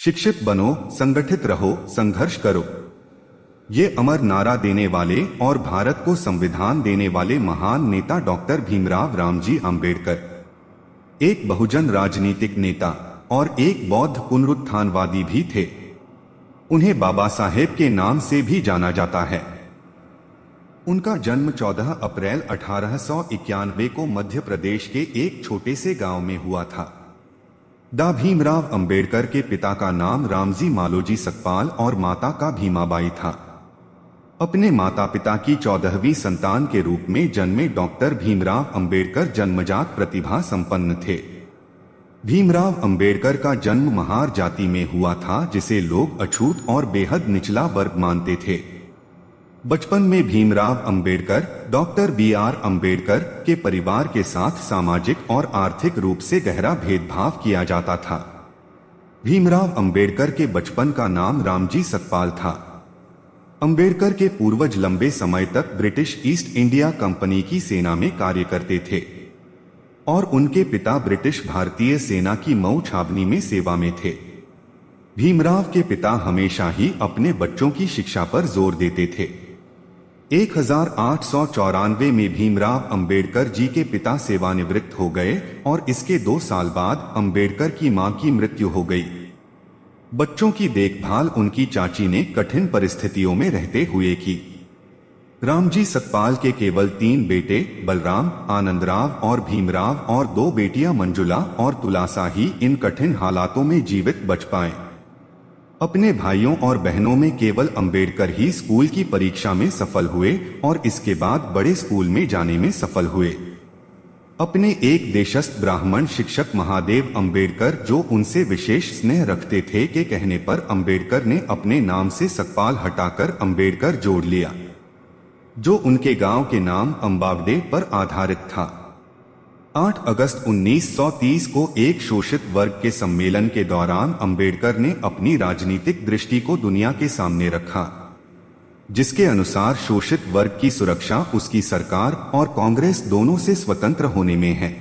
शिक्षित बनो, संगठित रहो, संघर्ष करो। ये अमर नारा देने वाले और भारत को संविधान देने वाले महान नेता डॉक्टर भीमराव रामजी अंबेडकर एक बहुजन राजनीतिक नेता और एक बौद्ध पुनरुत्थानवादी भी थे। उन्हें बाबा साहेब के नाम से भी जाना जाता है। उनका जन्म 14 अप्रैल 1891 को मध्य प्रदेश के एक छोटे से गांव में हुआ था। डॉ भीमराव अंबेडकर के पिता का नाम रामजी मालोजी सकपाल और माता का भीमाबाई था। अपने माता पिता की 14वीं संतान के रूप में जन्मे डॉक्टर भीमराव अंबेडकर जन्मजात प्रतिभा संपन्न थे। भीमराव अंबेडकर का जन्म महार जाति में हुआ था, जिसे लोग अछूत और बेहद निचला वर्ग मानते थे। बचपन में भीमराव अंबेडकर डॉक्टर BR अंबेडकर के परिवार के साथ सामाजिक और आर्थिक रूप से गहरा भेदभाव किया जाता था। भीमराव अंबेडकर के बचपन का नाम रामजी सकपाल था। अंबेडकर के पूर्वज लंबे समय तक ब्रिटिश ईस्ट इंडिया कंपनी की सेना में कार्य करते थे और उनके पिता ब्रिटिश भारतीय सेना की मऊ छावनी में सेवा में थे। भीमराव के पिता हमेशा ही अपने बच्चों की शिक्षा पर जोर देते थे। 1894 में भीमराव अंबेडकर जी के पिता सेवानिवृत्त हो गए और इसके 2 साल बाद अंबेडकर की मां की मृत्यु हो गई। बच्चों की देखभाल उनकी चाची ने कठिन परिस्थितियों में रहते हुए की। रामजी सकपाल के केवल 3 बेटे बलराम, आनंदराव और भीमराव और 2 बेटियां मंजुला और तुलासा ही इन कठिन हालातों में जीवित बच पाए। अपने भाइयों और बहनों में केवल अंबेडकर ही स्कूल की परीक्षा में सफल हुए और इसके बाद बड़े स्कूल में जाने में सफल हुए। अपने एक देशस्थ ब्राह्मण शिक्षक महादेव अंबेडकर, जो उनसे विशेष स्नेह रखते थे, के कहने पर अंबेडकर ने अपने नाम से सकपाल हटाकर अंबेडकर जोड़ लिया, जो उनके गांव के नाम अंबावडे पर आधारित था। 8 अगस्त 1930 को एक शोषित वर्ग के सम्मेलन के दौरान अंबेडकर ने अपनी राजनीतिक दृष्टि को दुनिया के सामने रखा, जिसके अनुसार शोषित वर्ग की सुरक्षा उसकी सरकार और कांग्रेस दोनों से स्वतंत्र होने में है।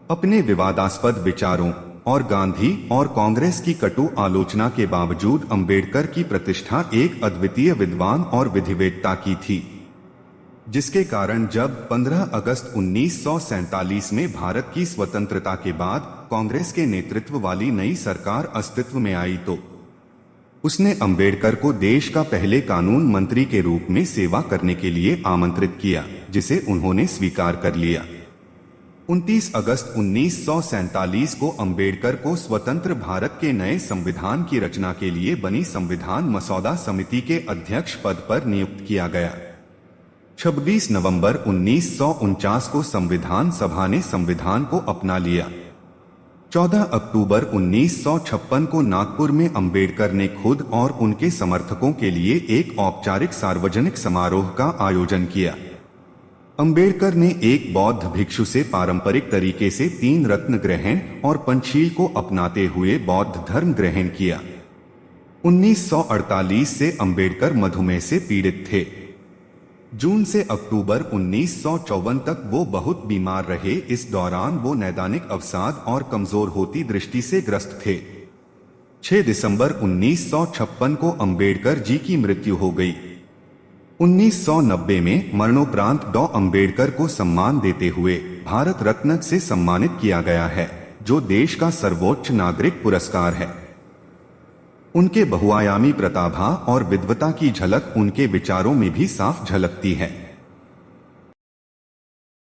अपने विवादास्पद विचारों और गांधी और कांग्रेस की कटु आलोचना के बावजूद अंबेडकर की प्रतिष्ठा एक अद्वितीय विद्वान और विधिवेत्ता की थी, जिसके कारण जब 15 अगस्त 1947 में भारत की स्वतंत्रता के बाद कांग्रेस के नेतृत्व वाली नई सरकार अस्तित्व में आई तो उसने अंबेडकर को देश का पहले कानून मंत्री के रूप में सेवा करने के लिए आमंत्रित किया, जिसे उन्होंने स्वीकार कर लिया। 29 अगस्त 1947 को अंबेडकर को स्वतंत्र भारत के नए संविधान की रचना के लिए बनी संविधान मसौदा समिति के अध्यक्ष पद पर नियुक्त किया गया। 26 नवंबर 1949 को संविधान सभा ने संविधान को अपना लिया। 14 अक्टूबर 1956 को नागपुर में अंबेडकर ने खुद और उनके समर्थकों के लिए एक औपचारिक सार्वजनिक समारोह का आयोजन किया। अंबेडकर ने एक बौद्ध भिक्षु से पारंपरिक तरीके से 3 रत्न ग्रहण और पंचशील को अपनाते हुए बौद्ध धर्म ग्रहण किया। 1948 से अंबेडकर मधुमेह से पीड़ित थे। जून से अक्टूबर 1954 तक वो बहुत बीमार रहे। इस दौरान वो नैदानिक अवसाद और कमजोर होती दृष्टि से ग्रस्त थे। 6 दिसंबर 1956 को अंबेडकर जी की मृत्यु हो गई। 1990 में मरणोपरांत डॉ अंबेडकर को सम्मान देते हुए भारत रत्न से सम्मानित किया गया है, जो देश का सर्वोच्च नागरिक पुरस्कार है। उनके बहुआयामी प्रतिभा और विद्वता की झलक उनके विचारों में भी साफ झलकती है।